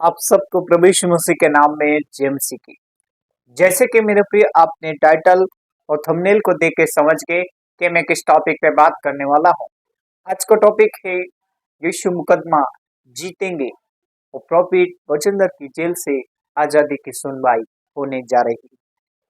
आप सबको प्रभु यीशु मसीह के नाम में जय मसीह की। जैसे कि मेरे प्रिय आपने टाइटल और थंबनेल को देख के समझ गए कि मैं किस टॉपिक पे बात करने वाला हूँ। आज का टॉपिक है यीशु मुकदमा जीतेंगे और प्रॉफिट वचनदर की जेल से आजादी की सुनवाई होने जा रही है।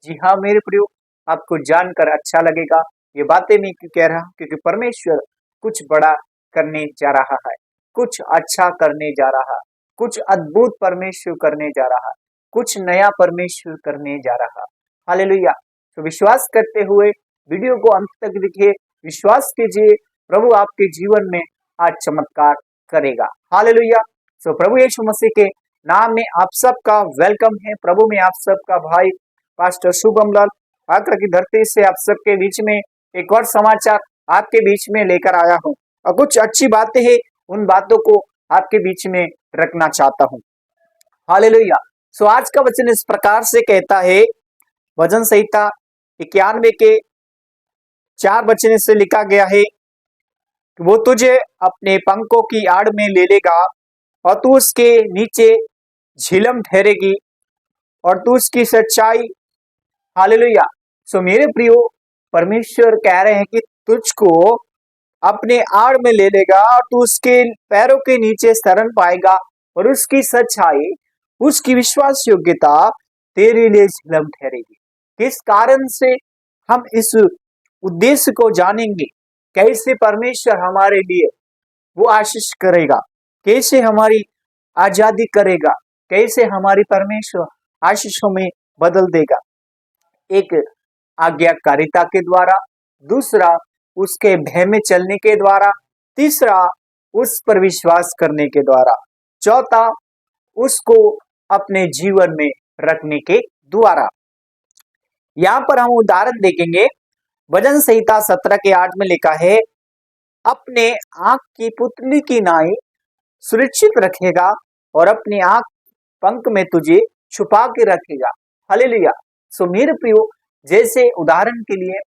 जी हाँ मेरे प्रियो, आपको जानकर अच्छा लगेगा। ये बातें मैं क्यों कह रहा हूँ, क्योंकि परमेश्वर कुछ बड़ा करने जा रहा है, कुछ अच्छा करने जा रहा है, कुछ अद्भुत परमेश्वर करने जा रहा है, कुछ नया परमेश्वर करने जा रहा है। हालेलुया। तो विश्वास करते हुए वीडियो को अंत तक देखिए, विश्वास कीजिए प्रभु आपके जीवन में आज चमत्कार करेगा। हालेलुया। तो प्रभु यीशु मसीह के नाम में आप सबका वेलकम है। प्रभु में आप सबका भाई पास्टर शुभम लाल आकर की धरती से आप सबके बीच में एक और समाचार आपके बीच में लेकर आया हूँ, और कुछ अच्छी बातें हैं, उन बातों को आपके बीच में रखना चाहता हूँ। हालेलुया। सो आज का वचन इस प्रकार से कहता है, भजन संहिता 91 के 4 वचन से लिखा गया है कि वो तुझे अपने पंखों की आड़ में ले लेगा और तू उसके नीचे झिलम ठहरेगी और तू उसकी सच्चाई। हालेलुया। सो मेरे प्रियो, परमेश्वर कह रहे हैं कि तुझको अपने आड़ में ले लेगा और तू उसके पैरों के नीचे शरण पाएगा और उसकी सच्चाई, उसकी विश्वास योग्यता तेरे लिए झिलम ठहरेगी। किस कारण से हम इस उद्देश्य को जानेंगे, कैसे परमेश्वर हमारे लिए वो आशीष करेगा, कैसे हमारी आजादी करेगा, कैसे हमारी परमेश्वर आशीषों में बदल देगा। एक आज्ञाकारिता के द्वारा, दूसरा उसके भय में चलने के द्वारा, तीसरा उस पर विश्वास करने के द्वारा, चौथा उसको अपने जीवन में रखने के द्वारा। यहाँ पर हम उदाहरण देखेंगे। भजन संहिता 17 के 8 में लिखा है, अपने आंख की पुतली की नाई सुरक्षित रखेगा और अपने आंख पंख में तुझे छुपा के रखेगा। हालेलुया। सो मेरे प्रियो, जैसे उदाहरण के लिए,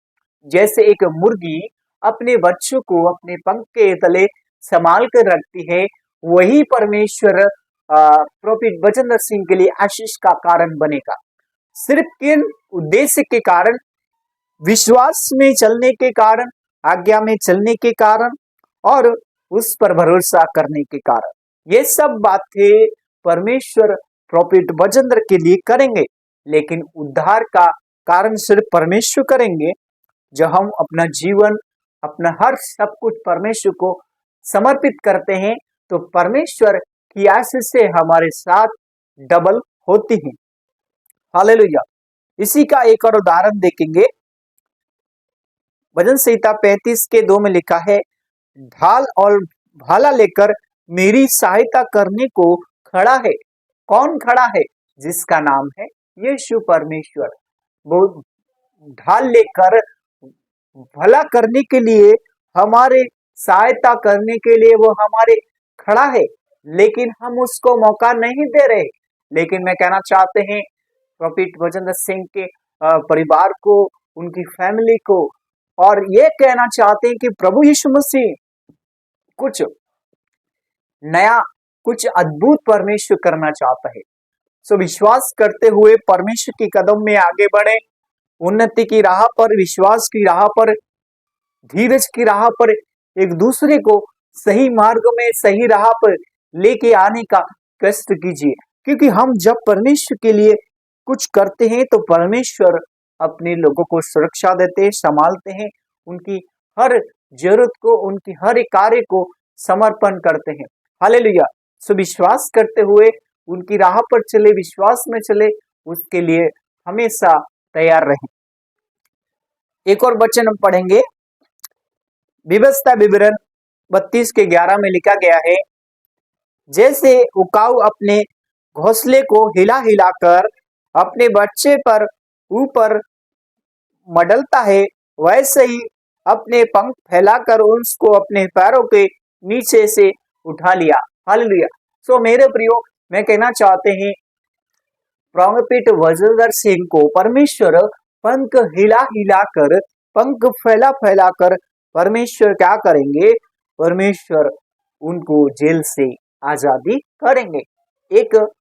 जैसे एक मुर्गी अपने बच्चों को अपने पंख के तले संभाल कर रखती है, वही परमेश्वर प्रोफेट वचनदर सिंह के लिए आशीष का कारण बनेगा। सिर्फ किन उद्देश्य के कारण? विश्वास में चलने के कारण, आज्ञा में चलने के कारण और उस पर भरोसा करने के कारण। ये सब बातें परमेश्वर प्रोफेट वचनदर के लिए करेंगे, लेकिन उद्धार का कारण सिर्फ परमेश्वर करेंगे जब हम अपना जीवन, अपना हर सब कुछ परमेश्वर को समर्पित करते हैं, तो परमेश्वर की आशीष से हमारे साथ डबल होती है। हालेलुया। इसी का एक और उदाहरण देखेंगे। भजन संहिता 35 के 2 में लिखा है, ढाल और भाला लेकर मेरी सहायता करने को खड़ा है। कौन खड़ा है? जिसका नाम है यीशु परमेश्वर। वो ढाल लेकर भला करने के लिए, हमारे सहायता करने के लिए वो हमारे खड़ा है, लेकिन हम उसको मौका नहीं दे रहे। लेकिन मैं कहना चाहते हैं प्रोफेट वचनदर सिंह के परिवार को, उनकी फैमिली को, और ये कहना चाहते हैं कि प्रभु यीशु मसीह कुछ नया, कुछ अद्भुत परमेश्वर करना चाहता है। सो विश्वास करते हुए परमेश्वर के कदम में आगे बढ़े, उन्नति की राह पर, विश्वास की राह पर, धीरज की राह पर, एक दूसरे को सही मार्ग में, सही राह पर लेके आने का कष्ट कीजिए। क्योंकि हम जब परमेश्वर के लिए कुछ करते हैं तो परमेश्वर अपने लोगों को सुरक्षा देते हैं, संभालते हैं, उनकी हर जरूरत को, उनकी हर एक कार्य को समर्पण करते हैं। हालेलुया। सो विश्वास करते हुए उनकी राह पर चले, विश्वास में चले, उसके लिए हमेशा तैयार रहें। एक और वचन हम पढ़ेंगे। व्यवस्था विवरण 32 के 11 में लिखा गया है, जैसे उकाऊ अपने घोंसले को हिला हिला कर अपने बच्चे पर ऊपर मडलता है, वैसे ही अपने पंख फैलाकर उसको अपने पैरों के नीचे से उठा लिया। हालेलुया। सो मेरे प्रियो, मैं कहना चाहते हैं प्रोफेट वचनदर सिंह को परमेश्वर पंख हिला हिला कर, पंख फैला फैला कर परमेश्वर क्या करेंगे? परमेश्वर उनको जेल से आजादी करेंगे। एक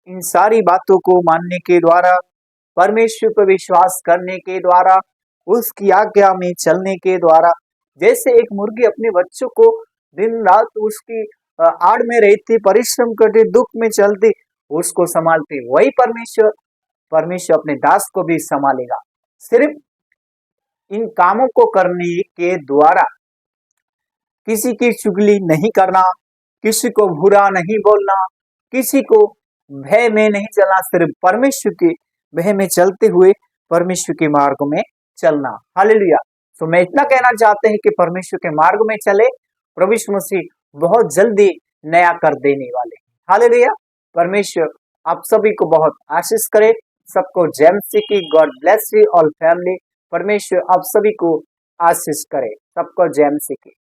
इन सारी बातों को मानने के द्वारा, परमेश्वर पर विश्वास करने के द्वारा, उसकी आज्ञा में चलने के द्वारा, जैसे एक मुर्गी अपने बच्चों को दिन रात उसकी आड़ में रहती, परिश्रम करती, दुख में चलती, उसको संभालती, वही परमेश्वर परमेश्वर अपने दास को भी संभालेगा। सिर्फ इन कामों को करने के द्वारा किसी की चुगली नहीं करना, किसी को बुरा नहीं बोलना, किसी को भय में नहीं चलना, सिर्फ परमेश्वर के भय में चलते हुए परमेश्वर के मार्ग में चलना। हालेलुया। तो मैं इतना कहना चाहते हैं कि परमेश्वर के मार्ग में चले, प्रभु यीशु मसीह बहुत जल्दी नया कर देने वाले। हालेलुया। परमेश्वर आप सभी को बहुत आशीष करे। सबको जय मसीह की। God bless you all family. परमेश्वर आप सभी को आशीष करे। सबको जय मसीह की।